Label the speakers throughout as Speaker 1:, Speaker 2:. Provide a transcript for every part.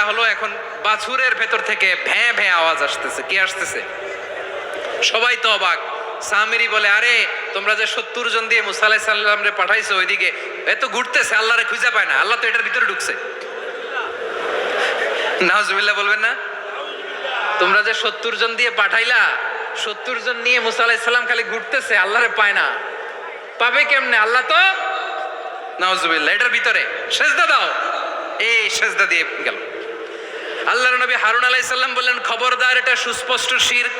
Speaker 1: হলো এখন বাছুরের ভেতর থেকে ভ্যাঁ ভ্যাঁ আওয়াজ আসতেছে। কি আসতেছে? সবাই তো অবাক। সামিরি বলে, আরে তোমরা যে 70 জন দিয়ে মুসা আলাইহিস সালাম রে পাঠাইছো ওইদিকে, এত ঘুরতেছে, আল্লাহরে খুঁজে পায় না, আল্লাহ তো এটার ভিতরে ঢুকছে। নাউজুবিল্লাহ বলবেন না? তোমরা যে 70 জন দিয়ে পাঠাইলা, 70 জন নিয়ে মুসা আলাইহিস সালাম খালি ঘুরতেছে, আল্লাহরে পায় না। পাবে কেমনে? আল্লাহ তো নাউজুবিল্লাহ এটার ভিতরে। সেজদা দাও। এই সেজদা দিয়ে গেল। আল্লাহর নবী হারুন আলাইহিস সালাম বললেন, খবরদার, এটা সুস্পষ্ট শিরক।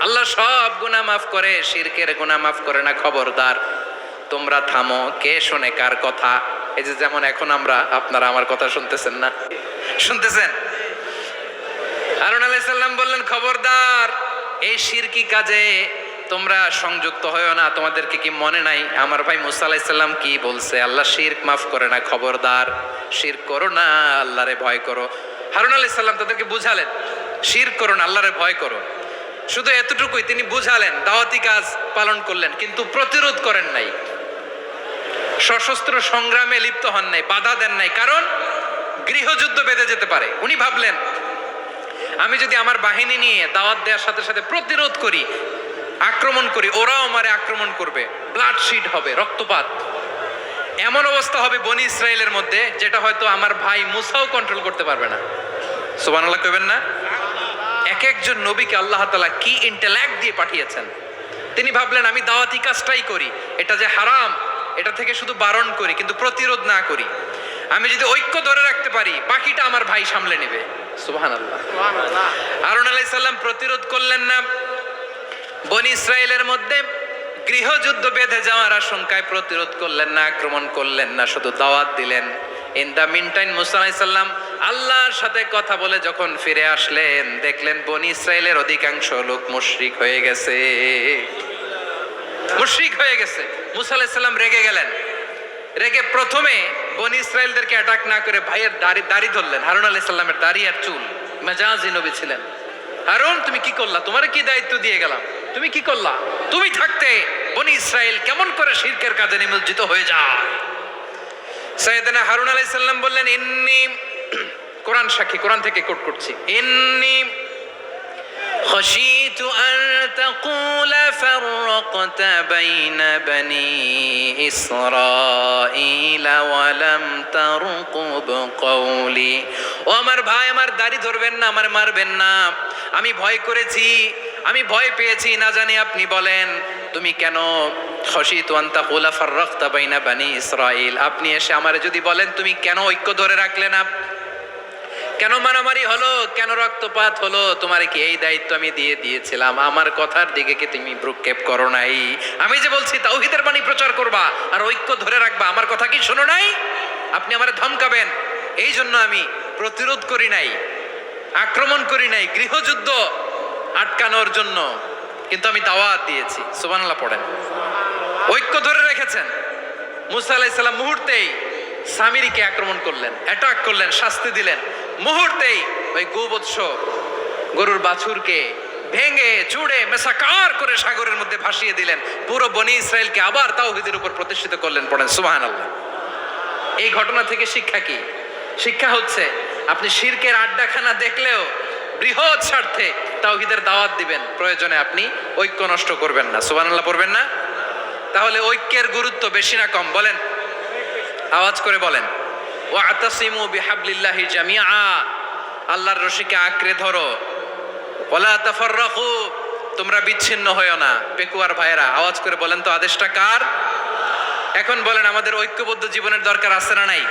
Speaker 1: আল্লাহ সব গুনাহ মাফ করে, শিরকের গুনাহ মাফ করে না, খবরদার তোমরা থামো। কে শোনে কার কথা? এই যে যেমন এখন আপনারা আমার কথা শুনতেছেন না? শুনতেছেন? হারুন আলাইহিস সালাম বললেন, খবরদার, এই শিরকি কাজে তোমরা সংযুক্ত হয়ো না। তোমাদেরকে কি মনে নাই আমার ভাই মুসা আলাইহিস সালাম কি বলছে? আল্লাহ শিরক মাফ করে না, খবরদার শিরক করো না, আল্লাহরে ভয় করো। হারুন আলাইহিস সালাম তাদেরকে বুঝালেন, শিরক করো না, আল্লাহরে ভয় করো। শুধু এতটুকুই তিনি বুঝালেন, দাওয়াতি কাজ পালন করলেন, কিন্তু প্রতিরোধ করেন নাই, সশস্ত্র সংগ্রামে লিপ্ত হন নাই, বাধা দেন নাই, কারণ গৃহযুদ্ধ বেঁধে যেতে পারে। উনি ভাবলেন, আমি যদি আমার বাহিনী নিয়ে দাওয়াত দেওয়ার সাথে সাথে প্রতিরোধ করি, আক্রমণ করি, ওরাও আমারে আক্রমণ করবে, ব্লাডশিড হবে, রক্তপাত, এমন অবস্থা হবে বনি ইসরায়েলের মধ্যে যেটা হয়তো আমার ভাই মুসাও কন্ট্রোল করতে পারবে না। সুবহানাল্লাহ কইবেন না? এক একজন নবীকে আল্লাহ তাআলা কি ইন্টেলেক্ট দিয়ে পাঠিয়েছেন। তিনি ভাবলেন, আমি দাওয়াতি কাজটাই করি, এটা যে হারাম এটা থেকে শুধু বারণ করি, কিন্তু প্রতিরোধ না করি। আমি যদি ঐক্য ধরে রাখতে পারি, বাকিটা আমার ভাই সামলে নেবে। সুবহানাল্লাহ। হারুন আলাইহিস সালাম প্রতিরোধ করলেন না। বনি ইসরায়েলের মধ্যে গৃহযুদ্ধ বেঁধে যাওয়ার আশঙ্কায় প্রতিরোধ করলেন না, আক্রমণ করলেন না, শুধু দাওয়াত দিলেন। ইন দা মিনটাইম মুসা আলাইহিস সালাম আল্লাহর সাথে কথা বলে যখন ফিরে আসলেন, দেখলেন বনি ইসরায়েলের অধিকাংশ লোক মুশরিক হয়ে গেছে। মুশরিক হয়ে গেছে। মুসা আলাইহিস সালাম রেগে গেলেন। রেগে প্রথমে বনি ইসরায়েলদেরকে অ্যাটাক না করে ভাইয়ের দাড়ি ধরলেন। হারুন আলাইহিস সালামের দাড়ি আর চুল। মেজাজি নবী ছিলেন। হারুন, তুমি কি করলা? তোমারে কি দায়িত্ব দিয়ে গেলাম? তুমি কি করলা? তুমি থাকতে বনি ইসরায়েল কেমন করে শিরকের কাজে নিমজ্জিত হয়ে যায়? সাইয়েদনা হারুন আলাইহিস সালাম বললেন, ইন্নী, কোরআন সাক্ষী, কোরআন থেকে কোট করছি, ইন্নী খাশিতু আন তাকুলা ফাররাকতা বাইনা বনি ইসরাঈলা ওয়া লাম তারকুব কওলি। ও আমার ভাই, আমার দাড়ি ধরবেন না, আমার মারবেন না। আমি ভয় করেছি, আমি ভয় পেয়েছি, না জানি আপনি বলেন তুমি কেন খাশিতু আন তাকুলা ফাররাকতা বাইনা বনি ইসরাঈল, আপনি এসে আমারে যদি বলেন তুমি কেন ঐক্য ধরে রাখলে না, কেন মারামারি হলো, কেন রক্তপাত হলো, তোমারে কি এই দায়িত্ব আমি দিয়ে দিয়েছিলাম? আমার কথার দিকে কি তুমি ভ্রুক্ষেপ করো নাই? আমি যে বলছি তাওহীদের বাণী প্রচার করবা আর ঐক্য ধরে রাখবা, আমার কথা কি শোনো নাই? আপনি আমারে ধমকাবেন, এই জন্য আমি প্রতিরোধ করি নাই, আক্রমণ করি নাই, গৃহযুদ্ধ আটকানোর জন্য, কিন্তু আমি দাওয়াত দিয়েছি। সুবহানাল্লাহ পড়েন। ঐক্য ধরে রেখেছেন। মুসা আলাইহিস সালাম মুহূর্তেই সামিরিকে আক্রমণ করলেন, অ্যাটাক করলেন, শাস্তি দিলেন। মুহূর্তেই ওই গোবৎস গরুর বাছুরকে ভেঙে চুড়ে মেসাকার করে সাগরের মধ্যে ভাসিয়ে দিলেন। পুরো বনি ইসরায়েলকে আবার তাওহীদের উপর প্রতিষ্ঠিত করলেন। পড়েন সুবহানাল্লাহ। এই ঘটনা থেকে শিক্ষা কি? শিক্ষা হচ্ছে, আপনি শিরকের আড্ডাখানা দেখলেও বৃহৎ স্বার্থে তাওহীদের দাওয়াত দিবেন, প্রয়োজনে আপনি ঐক্য নষ্ট করবেন না। সুবহানাল্লাহ পড়বেন না? তাহলে ঐক্যের গুরুত্ব বেশি না কম? বলেন, আওয়াজ করে বলেন। ওয়াতাসিমু বিহাবলিল্লাহি জামিআ, আল্লাহর রশিকে আঁকড়ে ধরো। ওয়ালা তাফাররাকু, তোমরা বিচ্ছিন্ন হয়ো না। পেকুয়ার ভাইয়েরা আওয়াজ করে বলেন তো, আদেশটা কার? এখন বলেন, আমাদের ঐক্যবদ্ধ জীবনের দরকার আছে না নাই?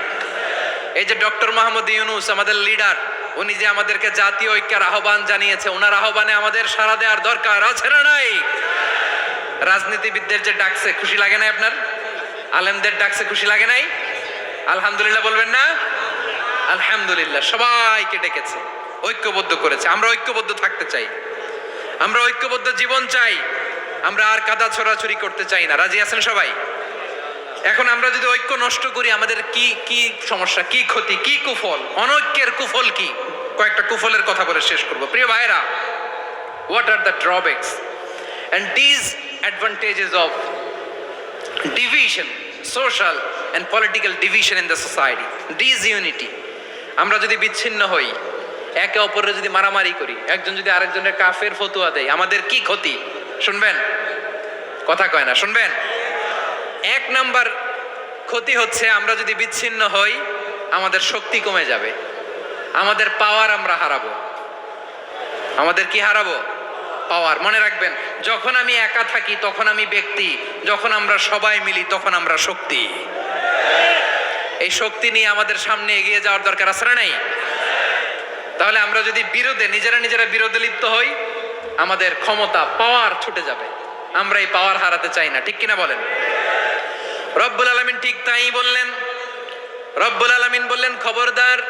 Speaker 1: এই যে ডক্টর মোহাম্মদ ইউনূস আমাদের লিডার, উনি যে আমাদেরকে জাতীয় ঐক্যের আহ্বান জানিয়েছে, ওনার আহ্বানে আমাদের সাড়া দেওয়ার দরকার আছে না নাই? রাজনীতিবিদদের যে ডাকছে, খুশি লাগে নাই আপনার? আলেমদের ডাকছে, খুশি লাগে নাই? আলহামদুলিল্লাহ বলবেন না? আলহামদুলিল্লাহ, সবাইকে ডেকেছে, ঐক্যবদ্ধ করেছে। আমরা ঐক্যবদ্ধ থাকতে চাই, আমরা ঐক্যবদ্ধ জীবন চাই, আমরা আর কাদা ছড়াছড়ি করতে চাই না। রাজি আছেন সবাই? এখন আমরা যদি ঐক্য নষ্ট করি, আমাদের কি কি সমস্যা, কি ক্ষতি, কি কুফল? অনৈক্যের কুফল কি? কয়েকটা কুফলের কথা বলে শেষ করব। প্রিয় ভাইরা, what are the drawbacks and disadvantages of division, social and political division in the society, disunity? আমরা যদি বিচ্ছিন্ন হই, একে অপরের যদি মারামারি করি, একজন যদি আরেকজনের কাফের ফতুয়া দেয়, আমাদের কি ক্ষতি? শুনবেন? কথা কয় না, শুনবেন? এক নাম্বার ক্ষতি হচ্ছে, আমরা যদি বিচ্ছিন্ন হই আমাদের শক্তি কমে যাবে, আমাদের পাওয়ার আমরা হারাবো। আমাদের কি হারাবো? পাওয়ার। মনে রাখবেন, যখন আমি একা থাকি তখন আমি ব্যক্তি, যখন আমরা সবাই মিলি তখন আমরা শক্তি। এই শক্তি নিয়ে আমাদের সামনে এগিয়ে যাওয়ার দরকার আছে না নাই? তাহলে আমরা যদি নিজেরা বিরোধে লিপ্ত হই, আমাদের ক্ষমতা, পাওয়ার ছুটে যাবে। আমরা এই পাওয়ার হারাতে চাই না, ঠিক কিনা বলেন? রব্বুল আলামিন ঠিক তাই বললেন। রব্বুল আলামিন বললেন, খবরদার,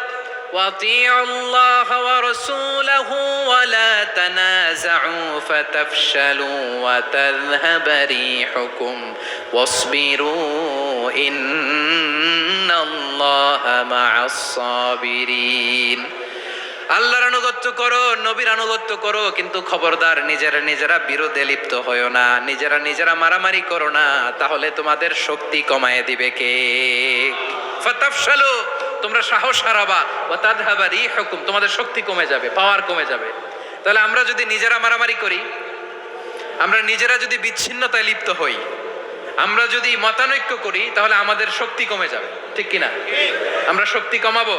Speaker 1: وَأَطِيعُوا اللَّهَ وَرَسُولَهُ وَلَا تَنَازَعُوا فَتَفْشَلُوا وَتَذْهَبَ رِيحُكُمْ وَاصْبِرُوا إِنَّ اللَّهَ مَعَ الصَّابِرِينَ। আল্লাহর আনুগত্য করো, নবীর আনুগত্য করো, কিন্তু খবরদার নিজেরা বিরোধে লিপ্ত হয়ো না, নিজেরা মারামারি করো না, তাহলে তোমাদের শক্তি কমায় দিবে কে? ফাতাফশালু, তোমরা সাহস হারাবা, ওয়া তাযহাবা রিহুকুম, তোমাদের শক্তি কমে যাবে, পাওয়ার কমে যাবে। তাহলে আমরা যদি নিজেরা মারামারি করি, আমরা নিজেরা যদি বিচ্ছিন্নতায় লিপ্ত হই, আমরা যদি মতানৈক্য করি, তাহলে আমাদের শক্তি কমে যাবে, ঠিক কিনা? আমরা শক্তি কমাবো।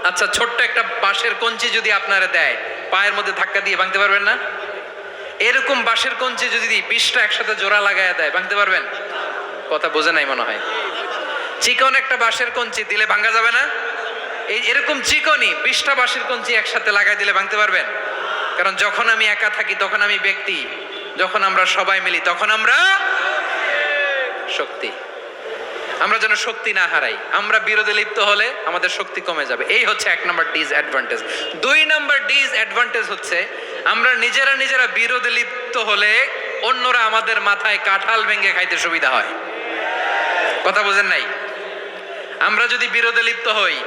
Speaker 1: আচ্ছা, ছোট্ট একটা বাঁশের কঞ্চি যদি আপনারা দেয়, পায়ের মধ্যে ধাক্কা দিয়ে ভাঙতে পারবেন না? এরকম বাঁশের কঞ্চি যদি 20টা একসাথে জোড়া লাগায় দেয়, ভাঙতে পারবেন? কথা বোঝে নাই মনে হয়। চিকন একটা বাঁশের কঞ্চি দিলে ভাঙা যাবে না? এরকম চিকনই 20টা বাঁশের কঞ্চি একসাথে লাগাই দিলে ভাঙতে পারবেন? কারণ যখন আমি একা থাকি তখন আমি ব্যক্তি, যখন আমরা সবাই মিলি তখন আমরা শক্তি। আমরা যেন শক্তি না হারাই। আমরা বিরোধে লিপ্ত হলে আমাদের শক্তি কমে যাবে। এই হচ্ছে 1 নম্বর ডিসঅ্যাডভান্টেজ। 2 নম্বর ডিসঅ্যাডভান্টেজ হচ্ছে, আমরা নিজেরা বিরোধে লিপ্ত হলে অন্যরা আমাদের মাথায় কাঁঠাল ভেঙে খাইতে সুবিধা হয়। কথা বোঝেন নাই? আমরা যদি বিরোধে লিপ্ত হই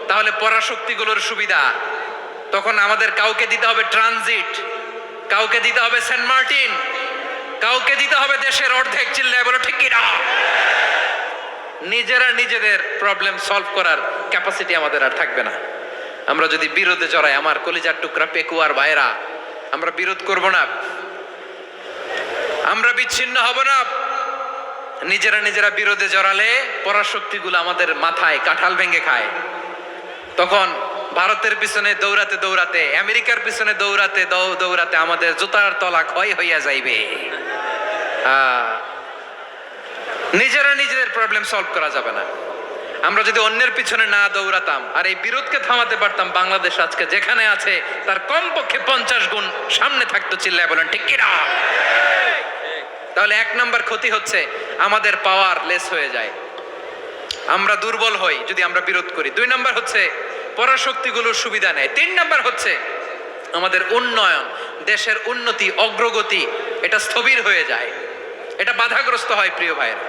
Speaker 1: তাহলে পরাশক্তিগুলোর সুবিধা, তখন আমাদের কাউকে দিতে হবে ট্রানজিট, কাউকে দিতে হবে সেন্ট মার্টিন, কাউকে দিতে হবে দেশের অর্ধেক। চিল্লায় বলো ঠিক কিনা? নিজেদের প্রবলেম সলভ করার ক্যাপাসিটি আমাদের আর থাকবে না। আমরা যদি বিরোধে জড়াই, আমার কলিজার টুকরা পেকুয়ার ভাইরা, আমরা বিরোধ করব না, আমরা বিচ্ছিন্ন হব না। নিজেরা বিরোধে জড়ালে পরাশক্তিগুলো আমাদের মাথায় কাঁঠাল ভেঙে খায়। তখন ভারতের পিছনে দৌড়াতে, আমেরিকার পিছনে দৌড়াতে আমাদের জুতার তলা ক্ষয় হইয়া যাইবে। নিজেদের প্রবলেম সলভ করা যাবে না। আমরা যদি অন্যের পিছনে না দৌড়াতাম আর এই বিরোধকে থামাতে পারতাম, বাংলাদেশ আজকে যেখানে আছে তার কমপক্ষে 50 গুণ সামনে থাকতো। চিল্লায় বলেন ঠিক কিনা? তাহলে 1 নাম্বার ক্ষতি হচ্ছে, আমাদের পাওয়ার লেস হয়ে যায়, আমরা দুর্বল হই যদি আমরা বিরোধ করি। 2 নাম্বার হচ্ছে, পরাশক্তিগুলোর সুবিধা নেয়। 3 নাম্বার হচ্ছে, আমাদের উন্নয়ন, দেশের উন্নতি, অগ্রগতি, এটা স্থবির হয়ে যায়, এটা বাধাগ্রস্ত হয়। প্রিয় ভাইয়েরা,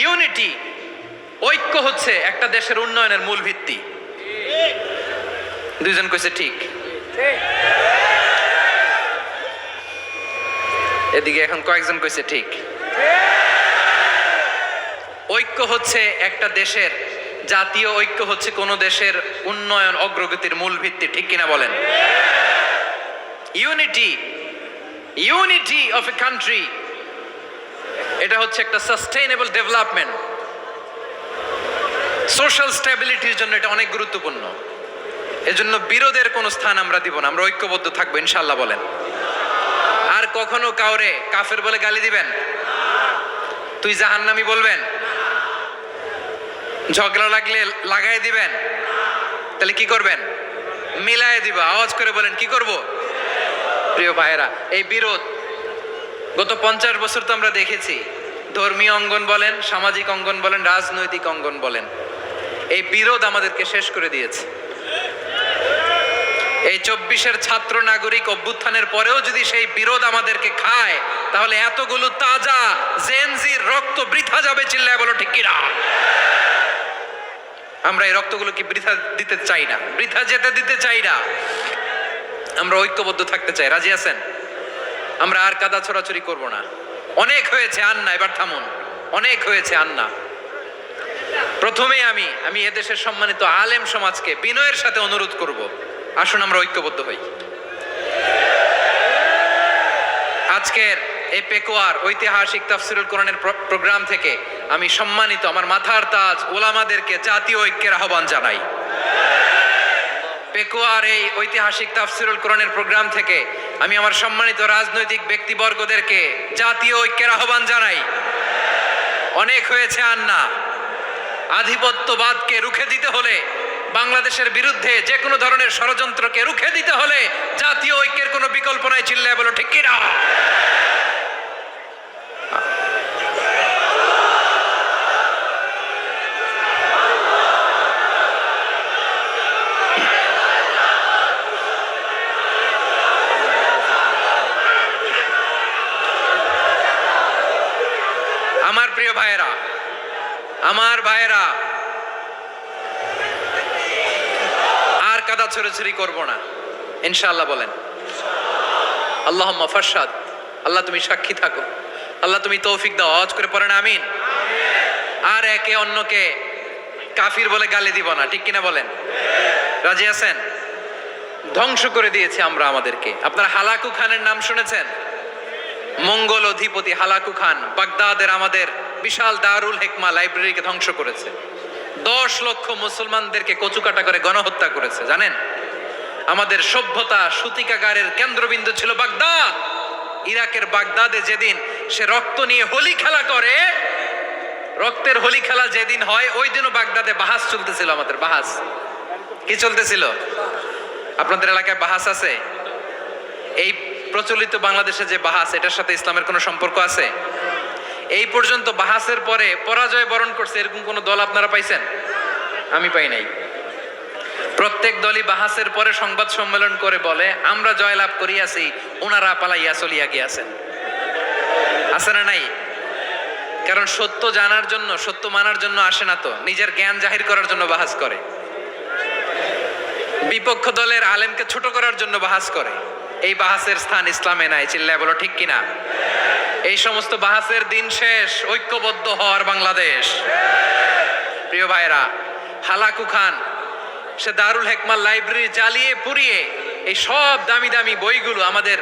Speaker 1: ইউনিটি, ঐক্য হচ্ছে একটা দেশের উন্নয়নের মূল ভিত্তি। দুইজন কইছে ঠিক। এদিকে এখন কয়েকজন কইছে ঠিক। ঐক্য হচ্ছে একটা দেশের, জাতীয় ঐক্য হচ্ছে কোন দেশের উন্নয়ন, অগ্রগতির মূল ভিত্তি, ঠিক কিনা বলেন? ইউনিটি অফ এ কান্ট্রি, এটা হচ্ছে একটা সাস্টেইনেবল ডেভেলপমেন্ট, সোশ্যাল স্ট্যাবিলিটির জন্য এটা অনেক গুরুত্বপূর্ণ। এজন্য বিরোধের কোনো স্থান আমরা দিব না, আমরা ঐক্যবদ্ধ থাকবো ইনশাআল্লাহ বলেন। আর কখনো কাউরে কাফের বলে গালি দিবেন? তুই জাহান্নামী বলবেন? ঝগড়া লাগলে লাগাই দিবেন? তাহলে কি করবেন? মিলায় দিবা। আওয়াজ করে বলেন, কি করব? প্রিয় ভাইয়েরা, এই বিরোধ গত 50 বছর তো আমরা দেখেছি, ধর্মীয় অঙ্গন বলেন, সামাজিক অঙ্গন বলেন, রাজনৈতিক অঙ্গন বলেন, এই বিরোধ আমাদেরকে শেষ করে দিয়েছে। এই 24-এর ছাত্র নাগরিক অভ্যুত্থানের পরেও যদি সেই বিরোধ আমাদেরকে খায়, তাহলে এতগুলো তাজা জেনজির রক্ত বৃথা যাবে। চিল্লায় বলো ঠিক কিনা? আমরা এই রক্তগুলো কি বৃথা দিতে চাই না, বৃথা যেতে দিতে চাই না। আমরা ঐক্যবদ্ধ থাকতে চাই। রাজি আছেন? আমরা আর কাদা ছড়াছড়ি করব না। অনেক হয়েছে, আন্না, এবার থামুন। অনেক হয়েছে, আন্না। প্রথমেই আমি এদেশের সম্মানিত আলেম সমাজকে বিনয়ের সাথে অনুরোধ করব, আসুন আমরা ঐক্যবদ্ধ হই। আজকের এই পেকুয়ার ঐতিহাসিক তাফসিরুল কোরআনের প্রোগ্রাম থেকে আমি সম্মানিত আমার মাথার তাজ ওলামাদেরকে জাতীয় ঐক্যের আহ্বান জানাই। পেকুয়ার এই ঐতিহাসিক তাফসিরুল কোরআনের প্রোগ্রাম থেকে আমি আমার সম্মানিত রাজনৈতিক ব্যক্তিবর্গদেরকে জাতীয় ঐক্যের আহ্বান জানাই। অনেক হয়েছে আর না। আধিপত্যবাদকে রুখে দিতে হলে, বাংলাদেশের বিরুদ্ধে যে কোনো ধরনের ষড়যন্ত্রকে রুখে দিতে হলে জাতীয় ঐক্যের কোনো বিকল্প নাই। চিল্লায় বলো ঠিক কিনা? আমার প্রিয় ভাইয়েরা, আমার ভাইয়েরা, আর কাদা ছড়াছড়ি করব না ইনশাআল্লাহ। বলেন আল্লাহুম্মা ফাশহাদ। আল্লাহ তুমি সাক্ষী থাকো, আল্লাহ তুমি তৌফিক দাও। আওয়াজ করে পড়েন আমিন। আর একে অন্যকে কাফির বলে গালি দিব না, ঠিক কিনা বলেন? রাজি আছেন? ধ্বংস করে দিয়েছে আমরা আমাদেরকে। আপনারা হালাকু খানের নাম শুনেছেন? মঙ্গল অধিপতি হালাকু খান বাগদাদের আমাদের বিশাল দারুল হিকমা লাইব্রেরিকে ধ্বংস করেছে। 10 লক্ষ মুসলমানদেরকে কচুকাটা করে গণহত্যা করেছে। জানেন, আমাদের সভ্যতা সূতিকাগারের কেন্দ্রবিন্দু ছিল বাগদাদ। ইরাকের বাগদাদে যেদিন সে রক্ত নিয়ে হোলি খেলা করে, রক্তের হোলি খেলা যেদিন হয়, ওই দিনও বাগদাদে বাহাস চলতেছিল। আমাদের বাহাস কি চলতেছিল? আপনাদের এলাকায় বাহাস আছে? এই প্রচলিত বাংলাদেশে যে বাহাস, এটার সাথে ইসলামের কোনো সম্পর্ক আছে? এই পর্যন্ত বাহাসের পরে পরাজয় বরণ করছে এরকম কোন দল আপনারা পাইছেন? আমি পাই নাই। প্রত্যেক দলই বাহাসের পরে সংবাদ সম্মেলন করে বলে আমরা জয়লাভ করিয়াছি, ওনারা পালাইয়া চলিয়া গিয়াছেন। আছে না নাই? কারণ সত্য জানার জন্য, সত্য মানার জন্য আসে না তো, নিজের জ্ঞান জাহির করার জন্য বাহাস করে। বিপক্ষ দলের আলেমকে ছোট করার জন্য বাহাস করে। এই বাহাসের স্থান ইসলামে নাই। চিল্লায় বলো ঠিক কিনা? এই সমস্ত বাহাসের দিন শেষ। ঐক্যবদ্ধ হওয়ার বাংলাদেশ। প্রিয় ভাইরা, হালাকু খান সে দারুল হিকমা লাইব্রেরি জ্বালিয়ে পুড়িয়ে এই সব দামি দামি বইগুলো, আমাদের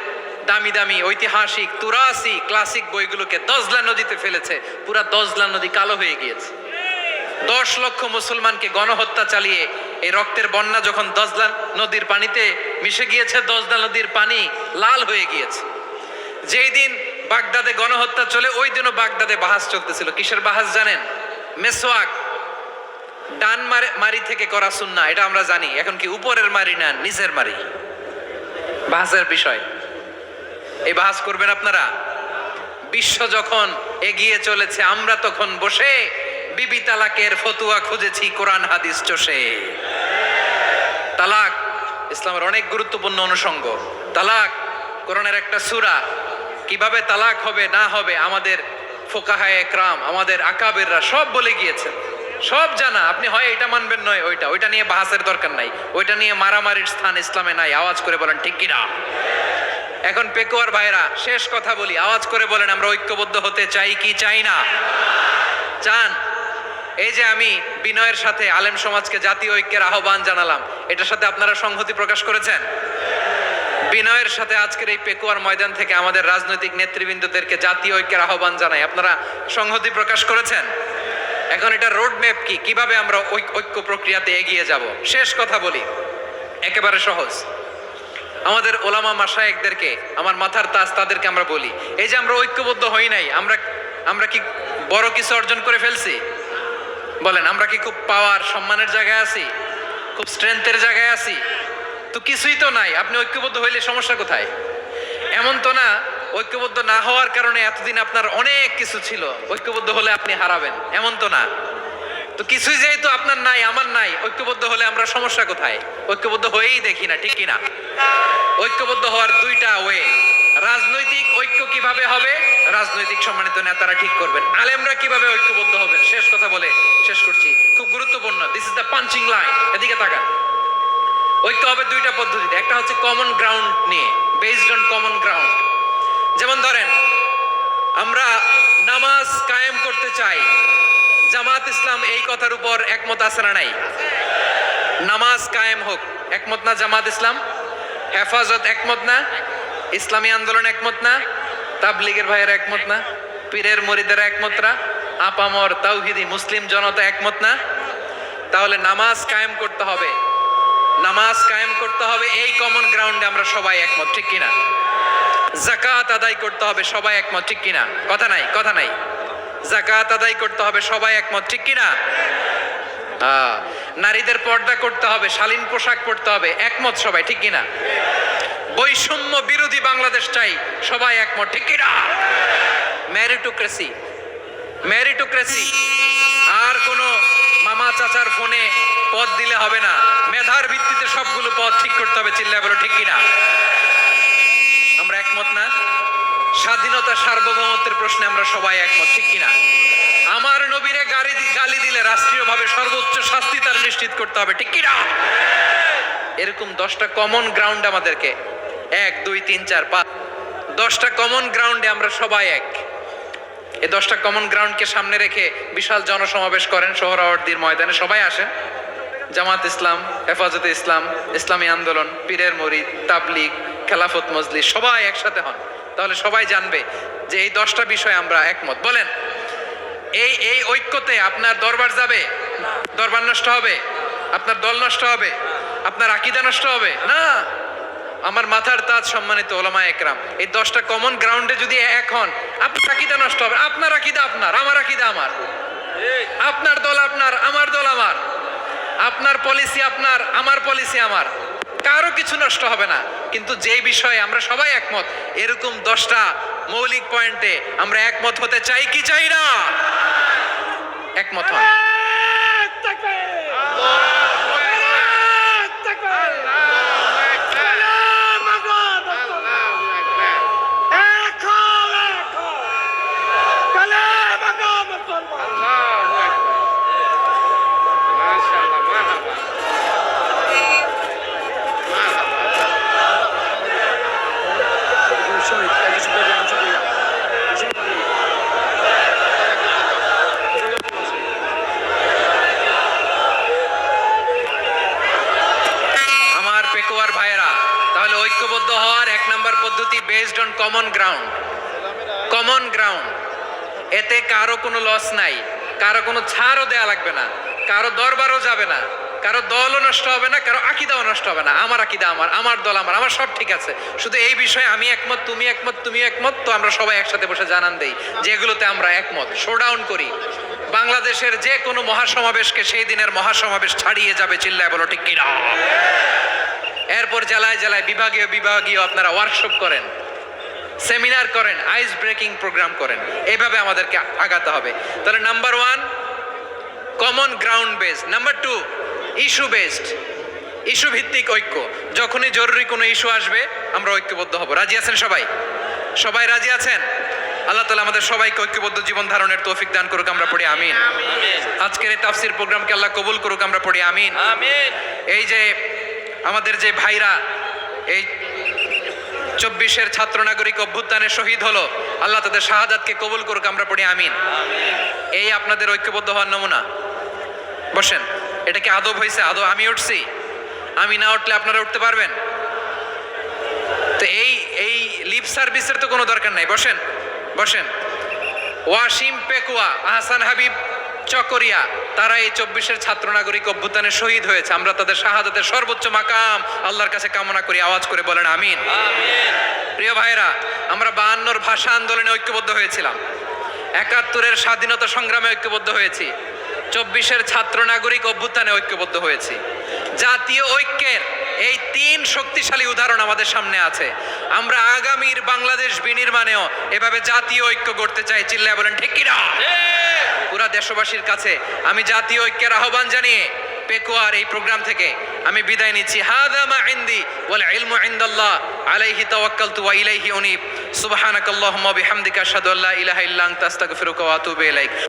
Speaker 1: দামি দামি ঐতিহাসিক তুরাসি ক্লাসিক বইগুলোকে দজলা নদীতে ফেলেছে। পুরা দজলা নদী কালো হয়ে গিয়েছে। 10 লক্ষ মুসলমানকে গণহত্যা চালিয়ে এই রক্তের বন্যা যখন দজলা নদীর পানিতে মিশে গিয়েছে, দজলা নদীর পানি লাল হয়ে গিয়েছে। যেই দিন বাগদাদে গণহত্যা চলে, ওই দিনও বাগদাদে বাহাস চলতেছিল। কিসের বাহাস জানেন? মেসওয়াক, ডান মারি থেকে করা সুন্নাহ, এটা আমরা জানি। এখন কি উপরের মারি না নিচের মারি? বাহাসের বিষয়। এই বাহাস করবেন আপনারা? বিশ্ব যখন এগিয়ে চলেছে, আমরা তখন বসে বিবি তালাকের ফতুয়া খুঁজেছি কোরআন হাদিস চষে। তালাক ইসলামের অনেক গুরুত্বপূর্ণ অনুষঙ্গ। তালাক কোরআনের একটা সূরা। কিভাবে তালাক হবে না হবে আমাদের ফুকাহায়ে একরাম, আমাদের আকাবেররা সব বলে গিয়েছেন, সব জানা। আপনি হয় এটা মানবেন নয় ওইটা নিয়ে বাহাসের দরকার নাই, ওইটা নিয়ে মারামারির স্থান ইসলামে নাই। আওয়াজ করে বলেন ঠিক কিনা? এখন পেকুয়ার ভাইরা, শেষ কথা বলি, আওয়াজ করে বলেন আমরা ঐক্যবদ্ধ হতে চাই কি চাই না? চান? এই যে আমি বিনয়ের সাথে আলেম সমাজকে জাতীয় ঐক্যের আহ্বান জানালাম, এটার সাথে আপনারা সংহতি প্রকাশ করেছেন? বিনয়ের সাথে আজকের এই পেকুয়ার ময়দান থেকে আমাদের রাজনৈতিক নেতৃবৃন্দদেরকে জাতীয় ঐক্যের আহ্বান জানাই, আপনারা সংহতি প্রকাশ করেছেন? এখন এটা রোড ম্যাপ কি, কিভাবে আমরা ঐক্য প্রক্রিয়াতে এগিয়ে যাব? শেষ কথা বলি, একেবারে সহজ। আমাদের ওলামা মাশায়েখদেরকে, আমার মাথার তাজ তাদেরকে আমরা বলি, এই যে আমরা ঐক্যবদ্ধ হই নাই, আমরা কি বড় কিছু অর্জন করে ফেলছি? বলেন, আমরা কি খুব পাওয়ার সম্মানের জায়গায় আছি? খুব স্ট্রেংথের জায়গায় আছি? তো কিছুই তো নাই। আপনি ঐক্যবদ্ধ হইলে সমস্যা কোথায়? এমন তো না ঐক্যবদ্ধ না হওয়ার কারণে এতদিন আপনার অনেক কিছু ছিল, ঐক্যবদ্ধ হলে আপনি হারাবেন, এমন তো না। তো কিছুই যেহেতু আপনার নাই, আমার নাই, ঐক্যবদ্ধ হলে আমরা সমস্যা কোথায়? ঐক্যবদ্ধ হয়েই দেখি না, ঠিক কিনা? ঐক্যবদ্ধ হওয়ার দুইটা ওয়ে। রাজনৈতিক ঐক্য কিভাবে হবে? রাজনৈতিক সম্মানিত নেতারা ঠিক করবেন। আলেমরা কিভাবে ঐক্যবদ্ধ হবেন? শেষ কথা বলে শেষ করছি, খুব গুরুত্বপূর্ণ। This is the punching line. এদিকে তাকান। ঐক্য হবে দুইটা পদ্ধতিতে। একটা হচ্ছে কমন গ্রাউন্ড নিয়ে, বেসড অন কমন গ্রাউন্ড। যেমন ধরেন, আমরা নামাজ কায়েম করতে চাই, জামাত ইসলাম এই কথার উপর একমত আছে না নাই? নামাজ কায়েম হোক, একমত না জামাত ইসলাম? হেফাজত একমত না? ইসলামী আন্দোলন একমত না? তাবলীগের ভাইয়েরা একমত না? পীরের মুরিদেরা একমত না? আপামর তাওহীদি মুসলিম জনতা একমত না? তাহলে নামাজ কায়েম করতে হবে, নামাজ কায়েম করতে হবে, এই কমন গ্রাউন্ডে আমরা সবাই একমত, ঠিক কিনা? যাকাত আদায় করতে হবে, সবাই একমত, ঠিক কিনা? কথা নাই, কথা নাই। যাকাত আদায় করতে হবে, সবাই একমত, ঠিক কিনা? নারীদের পর্দা করতে হবে, শালীন পোশাক পরতে হবে, একমত সবাই, ঠিক কিনা? বৈষম্য বিরোধী বাংলাদেশ চাই, সবাই একমত, ঠিক কিনা? মেরিটোক্রেসি, মেরিটোক্রেসি, আর কোনো মামা চাচার ফোনে পদ দিলে হবে না, মেধার ভিত্তিতে সবগুলো পদ ঠিক করতে হবে, চিল্লায় বলো ঠিক কিনা? আমরা একমত না? স্বাধীনতা সার্বভৌমত্বের প্রশ্নে আমরা সবাই একমত, ঠিক কিনা? আমার নবীরে গালি দিলে রাষ্ট্রীয়ভাবে সর্বোচ্চ শাস্তি তার নিশ্চিত করতে হবে, ঠিক কিনা? এরকম 10টা কমন গ্রাউন্ড আমাদেরকে, 1 2 3 4 5, 10টা কমন গ্রাউন্ডে আমরা সবাই এক। এই 10টা কমন গ্রাউন্ডকে সামনে রেখে বিশাল জনসমাবেশ করেন সোহরাওয়ার্দীর ময়দানে, সবাই আসেন। জামাত ইসলাম, হেফাজতে ইসলাম, ইসলামী আন্দোলন, পীরের মুরিদ, তাবলীগ, খেলাফত মজলিস, সবাই একসাথে হন, তাহলে সবাই জানবে যে এই 10টা বিষয়ে আমরা একমত। বলেন, এই এই ঐক্যতে আপনার দরবার যাবে? দরবার নষ্ট হবে? আপনার দল নষ্ট হবে? আপনার আকীদা নষ্ট হবে না? আমার মাথার তাজ সম্মানিত ওলামা একরাম, এই 10টা কমন গ্রাউন্ডে যদি এক হন, আপনার আকীদা নষ্ট হবে? আপনার আকীদা আপনার, আমার আকীদা আমার, আপনার দল আপনার, আমার দল আমার, আপনার পলিসি আপনার, আমার পলিসি আমার, কারো কিছু নষ্ট হবে না। কিন্তু যে বিষয়ে আমরা সবাই একমত, এরকম 10টা মৌলিক পয়েন্টে আমরা একমত হতে চাই কি চাই না? একমত হন। ঐক্যবদ্ধ হওয়ার 1 নম্বর পদ্ধতি based on common ground. Common ground, এতে কারো কোনো লস নাই, কারো কোনো ছাড়ও দেয়া লাগবে না, কারো দরবারও যাবে না, কারো দলও নষ্ট হবে না, কারো আকীদাও নষ্ট হবে না। আমার আকীদা আমার, আমার দল আমার, আমার সব ঠিক আছে, শুধু এই বিষয়ে আমি একমত, তুমি একমত, তুমি একমত, তো আমরা সবাই একসাথে বসে জানান দেই যেগুলোতে আমরা একমত, শোডাউন করি। বাংলাদেশের যে কোনো মহাসমাবেশকে সেই দিনের মহাসমাবেশ ছাড়িয়ে যাবে, চিল্লায় বলো ঠিক কিনা? এরপর জেলায় জেলায় বিভাগীয় বিভাগীয় আপনারা ওয়ার্কশপ করেন, সেমিনার করেন, আইস ব্রেকিং প্রোগ্রাম করেন, এইভাবে আমাদেরকে আগাতে হবে। তাহলে number 1 common ground based, number 2 issue based, issue ভিত্তিক ঐক্য। যখনই জরুরি কোনো ইস্যু আসবে আমরা ঐক্যবদ্ধ হব। রাজি আছেন সবাই? সবাই রাজি আছেন? আল্লাহ তাআলা আমাদের সবাইকে ঐক্যবদ্ধ জীবন ধারণের তৌফিক দান করুক, আমরা পড়ি আমিন। আজকের এই তাফসীর প্রোগ্রামকে আল্লাহ কবুল করুক, আমরা পড়ি আমিন। এই যে আমাদের যে ভাইরা এই 24-এর ছাত্র নাগরিক অভ্যুত্থানে শহীদ হলো, আল্লাহ তাদের শাহাদাতকে কবুল করুক, আমরা পড়ি আমিন। এই আপনাদের ঐক্যবদ্ধ হওয়ার নমুনা। বসেন, এটা কি আদব হয়েছে? আদব আমি উঠছি, আমি না উঠলে আপনারা উঠতে পারবেন? তো এই লিপ সার্ভিসের তো কোনো দরকার নাই। বসেন বসেন। ওয়াসিম পেকুয়া, আহসান হাবিব চকরিয়া, তারা এই 24-এর ছাত্র নাগরিক অভ্যুত্থানে শহীদ হয়েছে। আমরা তাদের শাহাদাতের সর্বোচ্চ মাকাম আল্লাহর কাছে কামনা করি, আওয়াজ করে বলেন আমিন। প্রিয় ভাইরা, আমরা 52-র ভাষা আন্দোলনে ঐক্যবদ্ধ হয়েছিলাম, 71-এর স্বাধীনতা সংগ্রামে ঐক্যবদ্ধ হয়েছি, 24-এর ছাত্র নাগরিক অভ্যুত্থানে ঐক্যবদ্ধ হয়েছি। জাতীয় ঐক্যের এই 3 শক্তিশালী উদাহরণ আমাদের সামনে আছে। আমরা আগামীর বাংলাদেশ বিনির্মাণেও এভাবে জাতীয় ঐক্য গড়তে চাই, চিল্লায় বলেন ঠিক কিনা? পুরা দেশবাসীর কাছে আমি জাতীয় ঐক্যের আহ্বান জানিয়ে পেকুয়ার এই প্রোগ্রাম থেকে আমি বিদায় নিচ্ছি। হাযা মা ইনদি ওয়াল ইলমু ইনদাল্লাহ আলাইহি তাওয়াক্কালতু ওয়া ইলাইহি উনীব। সুবহানাকাল্লাহুম্মা বিহামদিকা আশহাদু আল্লা ইলাহা ইল্লা আনতা আস্তাগফিরুকা ওয়া আতুবু ইলাইক।